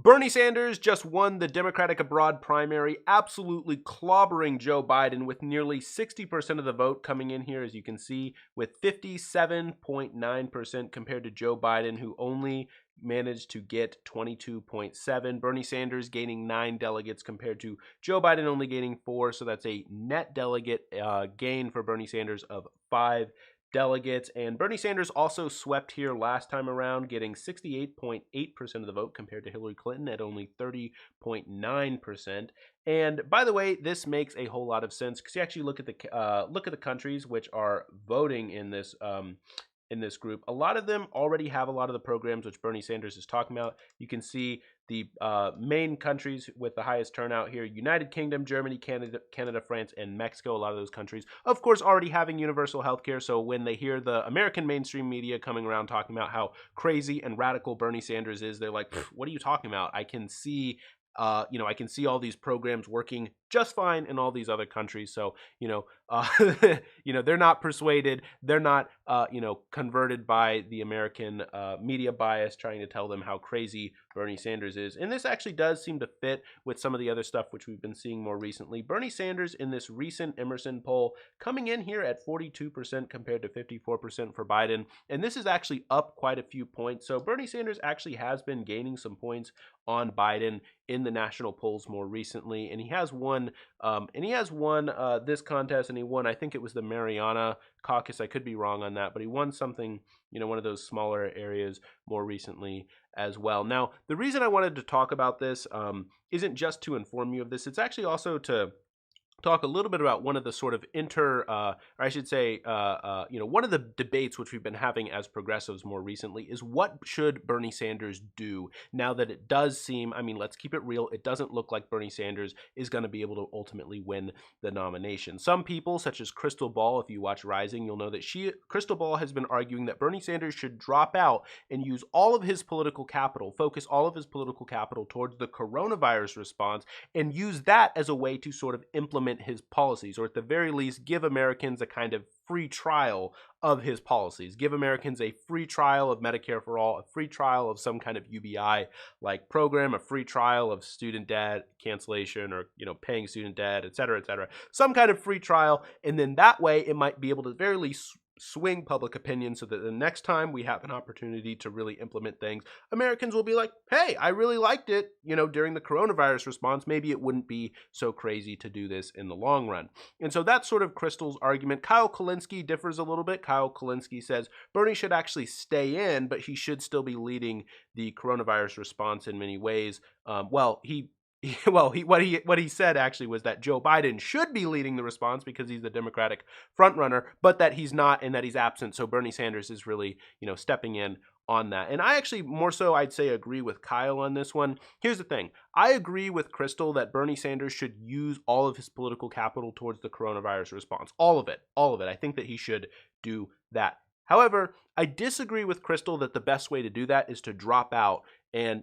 Bernie Sanders just won the Democratic abroad primary, absolutely clobbering Joe Biden with nearly 60% of the vote coming in here, as you can see, with 57.9% compared to Joe Biden, who only managed to get 22.7. Bernie Sanders gaining 9 delegates compared to Joe Biden only gaining 4, so that's a net delegate gain for Bernie Sanders of 5 delegates. And Bernie Sanders also swept here last time around, getting 68.8% of the vote compared to Hillary Clinton at only 30.9%. And by the way, this makes a whole lot of sense because you actually look at the countries which are voting in this group. A lot of them already have a lot of the programs which Bernie Sanders is talking about. You can see the main countries with the highest turnout here: United Kingdom, Germany, Canada, France, and Mexico. A lot of those countries, of course, already having universal health care. So when they hear the American mainstream media coming around talking about how crazy and radical Bernie Sanders is, they're like, what are you talking about? I can see I can see all these programs working just fine in all these other countries. So, they're not persuaded. They're not, converted by the American media bias trying to tell them how crazy Bernie Sanders is. And this actually does seem to fit with some of the other stuff which we've been seeing more recently. Bernie Sanders in this recent Emerson poll coming in here at 42% compared to 54% for Biden. And this is actually up quite a few points. So Bernie Sanders actually has been gaining some points on Biden in the national polls more recently, and he has won this contest, and he won, I think it was the Mariana Caucus. I could be wrong on that, but he won something, one of those smaller areas more recently as well. Now, the reason I wanted to talk about this isn't just to inform you of this. It's actually also to talk a little bit about one of the sort of one of the debates which we've been having as progressives more recently is what should Bernie Sanders do now that it does seem, let's keep it real, it doesn't look like Bernie Sanders is going to be able to ultimately win the nomination. Some people, such as Crystal Ball, if you watch Rising, you'll know that Crystal Ball has been arguing that Bernie Sanders should drop out and use all of his political capital, focus all of his political capital towards the coronavirus response and use that as a way to sort of implement his policies, or at the very least give Americans a kind of free trial of his policies, give Americans a free trial of Medicare for all, a free trial of some kind of UBI like program, a free trial of student debt cancellation, or paying student debt, etc., some kind of free trial. And then that way it might be able to very least swing public opinion so that the next time we have an opportunity to really implement things, Americans will be like, hey, I really liked it, during the coronavirus response. Maybe it wouldn't be so crazy to do this in the long run. And so that's sort of Crystal's argument. Kyle Kulinski differs a little bit. Kyle Kulinski says Bernie should actually stay in, but he should still be leading the coronavirus response in many ways. What he said actually was that Joe Biden should be leading the response because he's the Democratic frontrunner, but that he's not and that he's absent. So Bernie Sanders is really, stepping in on that. And I actually more so, I'd say, agree with Kyle on this one. Here's the thing. I agree with Crystal that Bernie Sanders should use all of his political capital towards the coronavirus response. All of it. I think that he should do that. However, I disagree with Crystal that the best way to do that is to drop out and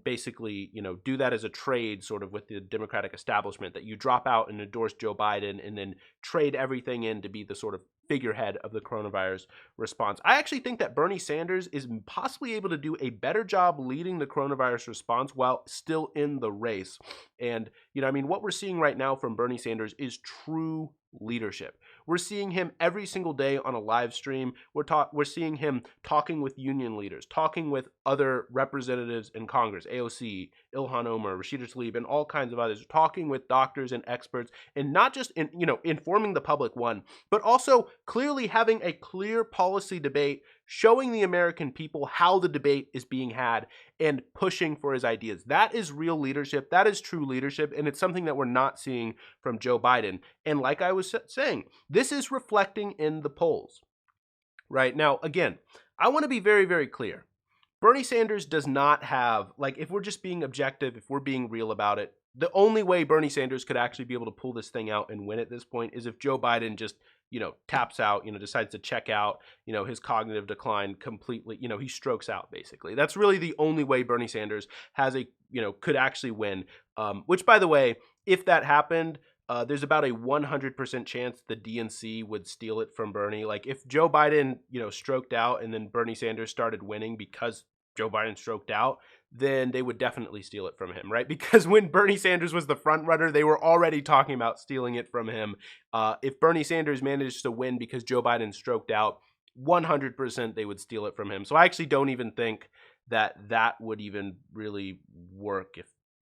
basically, do that as a trade sort of with the Democratic establishment, that you drop out and endorse Joe Biden and then trade everything in to be the sort of figurehead of the coronavirus response. I actually think that Bernie Sanders is possibly able to do a better job leading the coronavirus response while still in the race. And, what we're seeing right now from Bernie Sanders is true leadership. We're seeing him every single day on a live stream. We're seeing him talking with union leaders, talking with other representatives in Congress, AOC, Ilhan Omar, Rashida Tlaib, and all kinds of others, talking with doctors and experts, and not just informing the public, but also clearly having a clear policy debate, showing the American people how the debate is being had and pushing for his ideas. That is real leadership. That is true leadership. And it's something that we're not seeing from Joe Biden. And like I was saying, this is reflecting in the polls. Right now, again, I want to be very, very clear. Bernie Sanders does not have, if we're just being objective, if we're being real about it, the only way Bernie Sanders could actually be able to pull this thing out and win at this point is if Joe Biden just taps out, decides to check out, his cognitive decline completely, he strokes out basically. That's really the only way Bernie Sanders could actually win. Which, by the way, if that happened, there's about a 100% chance the DNC would steal it from Bernie. Like if Joe Biden, stroked out and then Bernie Sanders started winning because Joe Biden stroked out, then they would definitely steal it from him, right? Because when Bernie Sanders was the front runner, they were already talking about stealing it from him. If Bernie Sanders managed to win because Joe Biden stroked out, 100% they would steal it from him. So I actually don't even think that that would even really work.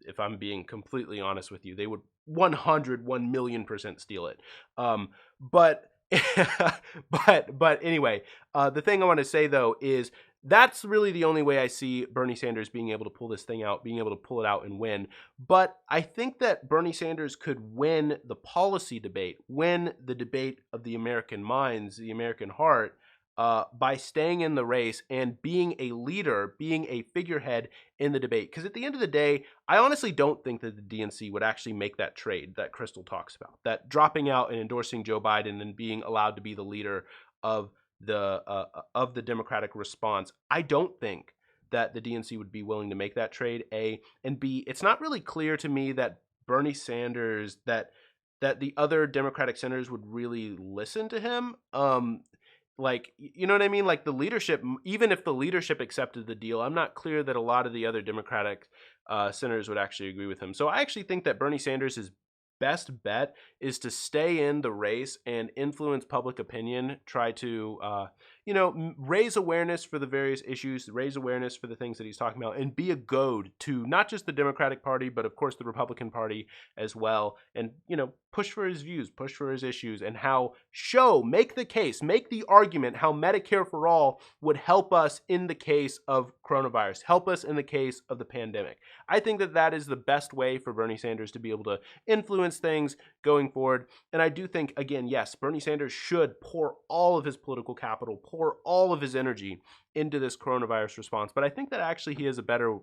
If I'm being completely honest with you, they would 1,000,000% steal it. But but anyway, the thing I want to say though is that's really the only way I see Bernie Sanders being able to pull this thing out, being able to pull it out and win. But I think that Bernie Sanders could win the policy debate, win the debate of the American minds, the American heart, by staying in the race and being a leader, being a figurehead in the debate. Because at the end of the day, I honestly don't think that the DNC would actually make that trade that Crystal talks about, that dropping out and endorsing Joe Biden and being allowed to be the leader of the Democratic response. I don't think that the DNC would be willing to make that trade. A and B. It's not really clear to me that Bernie Sanders that the other Democratic senators would really listen to him. Like, you know what I mean? Like the leadership, even if the leadership accepted the deal, I'm not clear that a lot of the other Democratic senators would actually agree with him. So I actually think that Bernie Sanders' best bet is to stay in the race and influence public opinion, try to, raise awareness for the various issues, raise awareness for the things that he's talking about, and be a goad to not just the Democratic Party, but of course the Republican Party as well. And, push for his views, push for his issues, and make the case, make the argument how Medicare for all would help us in the case of coronavirus, help us in the case of the pandemic. I think that that is the best way for Bernie Sanders to be able to influence things going forward. And I do think, again, yes, Bernie Sanders should pour all of his political capital, pour all of his energy into this coronavirus response. But I think that actually he is a better,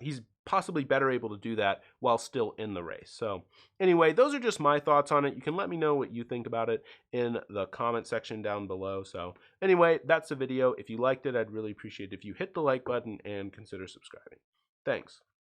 he's possibly better able to do that while still in the race. So anyway, those are just my thoughts on it. You can let me know what you think about it in the comment section down below. So anyway, that's the video. If you liked it, I'd really appreciate it if you hit the like button and consider subscribing. Thanks.